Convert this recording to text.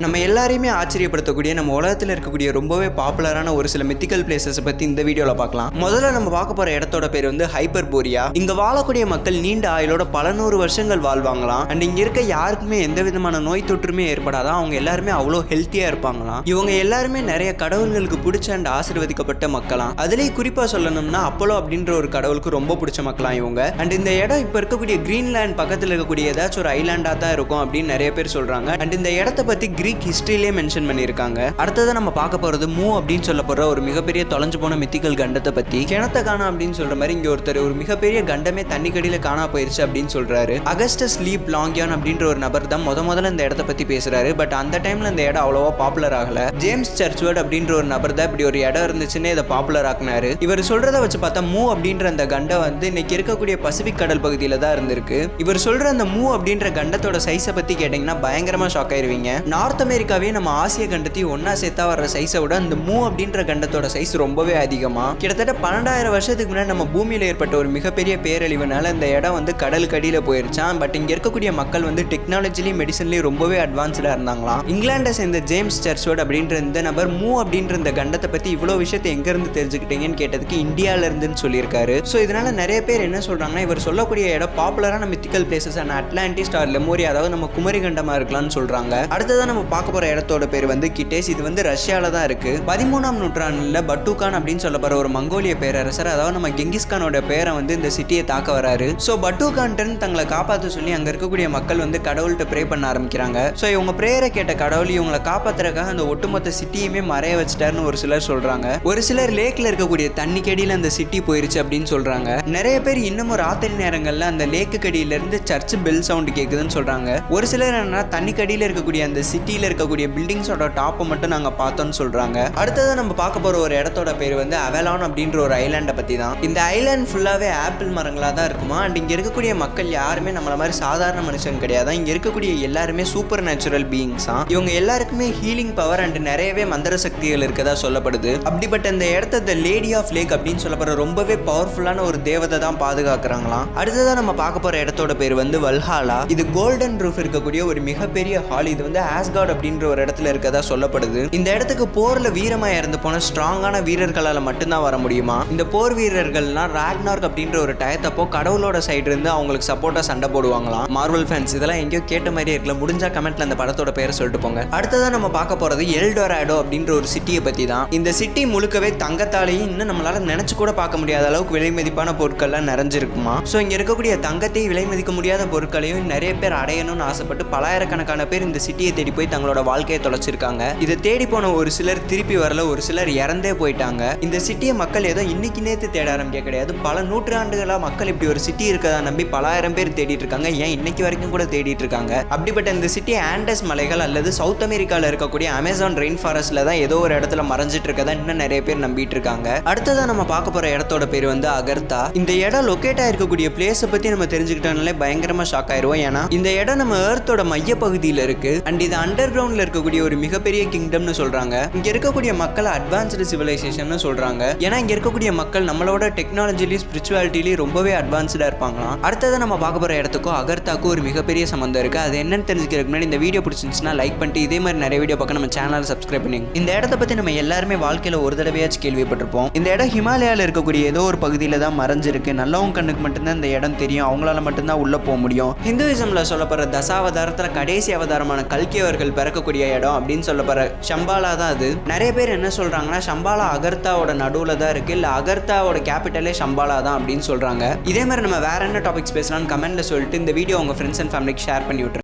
நம்ம எல்லாரையுமே ஆச்சரியப்படுத்தக்கூடிய நம்ம உலகத்தில் இருக்கக்கூடிய ரொம்பவே பாப்புலரான ஒரு சில மித்திக்கல் பிளேசஸ் பற்றி இந்த வீடியோவில் பார்க்கலாம். முதல்ல நம்ம பார்க்க போகிற இடத்தோட பேர் வந்து ஹைப்பர்போரியா. இங்கே வாழக்கூடிய மக்கள் நீண்ட ஆயுளோட பல நூறு வருஷங்கள் வாழ்வாங்களாம். அண்ட் இங்கே இருக்க யாருக்குமே எந்த விதமான நோய் தொற்றுமே ஏற்படாதான். அவங்க எல்லாருமே அவ்வளோ ஹெல்த்தியாக இருப்பாங்களாம். இவங்க எல்லாருமே நிறைய கடவுள்களுக்கு பிடிச்ச அண்ட் ஆசீர்வதிக்கப்பட்ட மக்களாம். அதுலேயும் குறிப்பாக சொல்லணும்னா அப்போலோ அப்படின்ற ஒரு கடவுளுக்கு ரொம்ப பிடிச்ச மக்களாம் இவங்க. அண்ட் இந்த இடம் இப்போ இருக்கக்கூடிய கிரீன்லேண்ட் பக்கத்தில் இருக்கக்கூடிய ஏதாச்சும் ஒரு ஐலாண்டாக தான் இருக்கும் அப்படின்னு நிறைய பேர் சொல்கிறாங்க. அண்ட் இந்த இடத்த பற்றி கிரீக் ஹிஸ்டரியிலே மென்ஷன் பண்ணியிருக்காங்க. அடுத்தது நம்ம பார்க்க போகிறது மூ அப்படின்னு சொல்ல போகிற ஒரு மிகப்பெரிய தொலைஞ்சு போன மித்திக்கல் கண்டத்தை பற்றி. கிணத்த காணா அப்படின்னு சொல்ற மாதிரி இங்கே ஒருத்தர் ஒரு மிகப்பெரிய கண்டமே தண்ணி கடியில் காணா போயிருச்சு அப்படின்னு சொல்றாரு. அகஸ்டஸ் லீப் லாங்கியான் அப்படின்ற ஒரு நபர் தான் முதல்ல இந்த இடத்த பற்றி பேசுறாரு. பட் அந்த டைம்ல இந்த இடம் அவ்வளோவா பாப்புலர் ஆகல. ஜேம்ஸ் சர்ச்வர்ட் அப்படின்ற ஒரு நபர் தான் இப்படி ஒரு இடம் இருந்துச்சுன்னு இதை பாப்புலர் ஆக்குனாரு. இவர் சொல்றதை வச்சு பார்த்தா மூ அப்படின்ற அந்த கண்டை வந்து இன்னைக்கு இருக்கக்கூடிய பசிபிக் கடல் பகுதியில் தான் இருந்திருக்கு. இவர் சொல்ற அந்த மூ அப்படின்ற கண்டத்தோட சைஸை பற்றி கேட்டிங்கன்னா பயங்கரமாக ஷாக் ஆயிருவீங்க. நார்த் அமெரிக்காவே நம்ம ஆசிய கண்டத்தையும் ஒன்னா சேர்த்தா வர்ற சைஸை விட அந்த மூ அப்படின்ற கண்டத்தோட சைஸ் ரொம்பவே அதிகமா. கிட்டத்தட்ட 12,000 வருஷத்துக்கு முன்னாடி நம்ம பூமியில ஏற்பட்ட ஒரு மிகப்பெரிய பேரழிவுனால இந்த இடம் வந்து கடலுக்கு அடியில போயிருச்சான். பட் இங்க இருக்கக்கூடிய மக்கள் வந்து டெக்னாலஜிலையும் மெடிசன்லயும் ரொம்பவே அட்வான்ஸ்டா இருந்தாங்களாம். இங்கிலாண்டை சேர்ந்த ஜேம்ஸ் சர்ச்வர்ட் அப்படின்ற இந்த நபர் மூ அப்படின்ற இந்த கண்டத்தை பத்தி இவ்வளவு விஷயத்தை எங்க இருந்து தெரிஞ்சுக்கிட்டீங்கன்னு கேட்டதுக்கு இந்தியால இருந்துன்னு சொல்லியிருக்காரு. ஸோ இதனால நிறைய பேர் என்ன சொல்றாங்கன்னா இவர் சொல்லக்கூடிய இடம் பாப்புலரான mythical places and Atlantis or Lemuria, அதாவது நம்ம குமரி கண்டமா இருக்கலாம்னு சொல்றாங்க. அடுத்ததான் நம்ம பார்க்க போற இடத்தோட பேர் வந்து கிட்டேஸ். இது வந்து ரஷ்யால தான் இருக்கு. 13ஆம் நூற்றாண்டுல பட்டுகான் அப்படின்னு சொல்ல போற ஒரு மங்கோலிய பேரரசர், அதாவது நம்ம கெங்கிஸ்கானோட பேரை வந்து இந்த சிட்டியை தாக்க வராரு. ஸோ பட்டுகான்ட்டு தங்களை காப்பாற்ற சொல்லி அங்க இருக்கக்கூடிய மக்கள் வந்து கடவுள்கிட்ட ப்ரே பண்ண ஆரம்பிக்கிறாங்க. ஸோ இவங்க பிரேயரை கேட்ட கடவுள் இவங்களை காப்பாத்துறதுக்காக அந்த ஒட்டுமொத்த சிட்டியுமே மறைய வச்சுட்டாருன்னு ஒரு சிலர் சொல்றாங்க. ஒரு சிலர் லேக்ல இருக்கக்கூடிய தண்ணி கடியில அந்த சிட்டி போயிருச்சு அப்படின்னு சொல்றாங்க. நிறைய பேர் இன்னமும் ராத்திரி நேரங்கள்ல அந்த லேக்கு கடியில இருந்து சர்ச் பெல் சவுண்ட் கேக்குதுன்னு சொல்றாங்க. ஒரு சிலர் என்ன தண்ணி கடியில இருக்கக்கூடிய அந்த சிட்டியில இருக்கக்கூடிய பில்டிங்ஸோட டாப்பை மட்டும் நாங்க பார்த்தோம்னு சொல்றாங்க. அடுத்தது நம்ம பார்க்க போற ஒரு இடத்தோட பேர் வந்து அவலான் அப்படின்ற ஒரு ஐலாண்டை பத்தி தான். இந்த ஐலாண்ட் ஃபுல்லாவே ஆப்பிள் மரங்களா தான் இருக்குமா. அண்ட் இங்க இருக்கக்கூடிய மக்கள் யாருமே நம்மள மாதிரி சாதாரண மனுஷன் கிடையாது. இங்க இருக்கக்கூடிய எல்லாருமே சூப்பர் நேச்சுரல் பீயிங்ஸா. இவங்க எல்லாருக்குமே ஹீலிங் பவர் அண்ட் நிறையவே மந்திர சக்திகள் இருக்கதா சொல்லப்படுது. அப்படிப்பட்ட இந்த இடத்த லேடி ஆஃப் லேக் அப்படின்னு சொல்லப்படுற ரொம்பவே பவர்ஃபுல்லான ஒரு தேவதை தான் பாதுகாக்கிறாங்களாம். அடுத்ததான் நம்ம பார்க்க போற இடத்தோட பேர் வந்து வல்ஹாலா. இது கோல்டன் ரூஃப் இருக்கக்கூடிய ஒரு மிகப்பெரிய ஹால். இது வந்து ஆஸ்கார்ட் அப்படின்ற ஒரு இடத்துல இருக்கதா சொல்லப்படுது. இந்த இடத்துக்கு போர்ல வீரமா இறந்து போன ஸ்ட்ராங்கான வீரர்களால மட்டும்தான் வர முடியுமா. இந்த போர் வீரர்கள்லாம் ராக்னார்க் அப்படின்ற ஒரு டயத்தப்போ கடவுளோட சைடு இருந்து அவங்களுக்கு சப்போர்ட்டா சண்டை போடுவாங்களாம். மார்வல் ஃபேன்ஸ் இதெல்லாம் எங்கேயோ கேட்ட மாதிரியே இருக்கல. முடிஞ்சா கமெண்ட்ல அந்த படத்தோட பேரை சொல்லிட்டு போங்க. அடுத்ததான் நம்ம பார்க்க போறது எல்டோராடோ அப்படின்ற ஒரு சிட்டியை பத்தி தான். இந்த சிட்டி முழுக்கவே தங்கத்தாலையும் இன்னும் நம்மளால நினைச்சு கூட பார்க்க முடியாத அளவுக்கு விலை மதிப்பான பொருட்கள்லாம் நிறைஞ்சிருக்குமா. ஸோ இங்க இருக்கக்கூடிய தங்கத்தையும் விலை மதிக்க முடியாத பொருட்களையும் நிறைய பேர் அடையணும்னு ஆசைப்பட்டு பலாயிரக்கணக்கான பேர் இந்த சிட்டியை தேடி போய் தங்களோட வாழ்க்கையை தொலைச்சிருக்காங்க. இதை தேடி போன ஒரு சிலர் திருப்பி வரல, ஒரு சிலர் இறந்தே போயிட்டாங்க. இந்த சிட்டியை மக்கள் ஏதோ இன்னைக்கு நேற்று தேட ஆரம்பிக்க கிடையாது. பல நூற்றாண்டுகளா மக்கள் இப்படி ஒரு சிட்டி இருக்கதா நம்பி பலாயிரம் பேர் தேடிட்டு இருக்காங்க. ஏன் இன்னைக்கு வரைக்கும் கூட தேடிட்டு இருக்காங்க. அப்படிப்பட்ட இந்த சிட்டி ஆண்டஸ் மலைகள் அல்லது சவுத் அமெரிக்கால இருக்கக்கூடிய அமேசான் ரெயின் ஃபாரஸ்ட்ல தான் ஏதோ ஒரு இடத்துல மறைஞ்சிட்டு இருக்கதா இன்னும் நிறைய பேர் நம்பிட்டு இருக்காங்க. அடுத்ததான் நம்ம பார்க்க போற இடத்தோட பேர் வந்து அகர்த்தா. இந்த இடம் லொக்கேட் ஆயிருக்கக்கூடிய பிளேஸை பத்தி நம்ம தெரிஞ்சுக்கிட்டோம்னாலே பயங்கரமா ஷாக் ஆயிருவோம். ஏன்னா இந்த இடம் நம்ம எர்த்தோட மைய பகுதியில் இருக்கு. அண்ட் இது அண்டர் கிரவுண்ட்ல இருக்கக்கூடிய ஒரு மிகப்பெரிய கிங்டம்னு சொல்றாங்க. இங்க இருக்கக்கூடிய மக்கள் அட்வான்ஸ்டு சிவிலைசேஷன் சொல்றாங்க. ஏன்னா இங்க இருக்கக்கூடிய மக்கள் நம்மளோட டெக்னாலஜிலையும் ஸ்பிரிச்சுவாலிட்டிலையும் ரொம்பவே அட்வான்ஸ்டா இருப்பாங்களாம். அடுத்ததான் நம்ம பார்க்க போற இடத்துக்கும் அகர்த்தாக்கும் ஒரு மிகப்பெரிய சம்பந்தம் இருக்கு. அது என்னன்னு தெரிஞ்சுக்கிறதுக்கு முன்னாடி இந்த வீடியோ பிடிச்சிருந்துச்சுன்னா லைக் பண்ணிட்டு இதே மாதிரி நிறைய வீடியோ பார்க்க நம்ம சேனலை சப்ஸ்கிரைப் பண்ணி. இந்த இடத்த பத்தி நம்ம எல்லாருமே வாழ்க்கையில ஒரு தடவையாச்சும் கேள்விப்பட்டிருப்போம். இந்த இடம் ஹிமாலயால இருக்கக்கூடிய ஏதோ ஒரு பகுதியில தான் மறைஞ்சிருக்கு. நல்லவங்க கண்ணுக்கு மட்டும்தான் இந்த இடம் தெரியும். அவங்களால மட்டும்தான் உள்ள போக முடியும். ஹிந்துவிசம்ல சொல்லப்படுற தசாவதாரத்துல கடைசி அவதாரமான கல்கி அவர்கள் பிறக்கக்கூடிய இடம் அப்படின்னு சொல்லப்படுற ஷம்பாலா தான் அது. நிறைய பேர் என்ன சொல்றாங்கன்னா ஷம்பாலா அகர்த்தாவோட நடுவுல தான் இருக்கு, இல்ல அகர்த்தாவோட கேபிட்டலே ஷம்பாலா தான் அப்படின்னு சொல்றாங்க. இதே மாதிரி நம்ம வேற என்ன டாபிக்ஸ் பேசலாம்னு கமெண்ட்ல சொல்லிட்டு இந்த வீடியோ உங்க ஃப்ரெண்ட்ஸ் அண்ட் ஃபேமிலிக்கு ஷேர் பண்ணி விட்டுருங்க.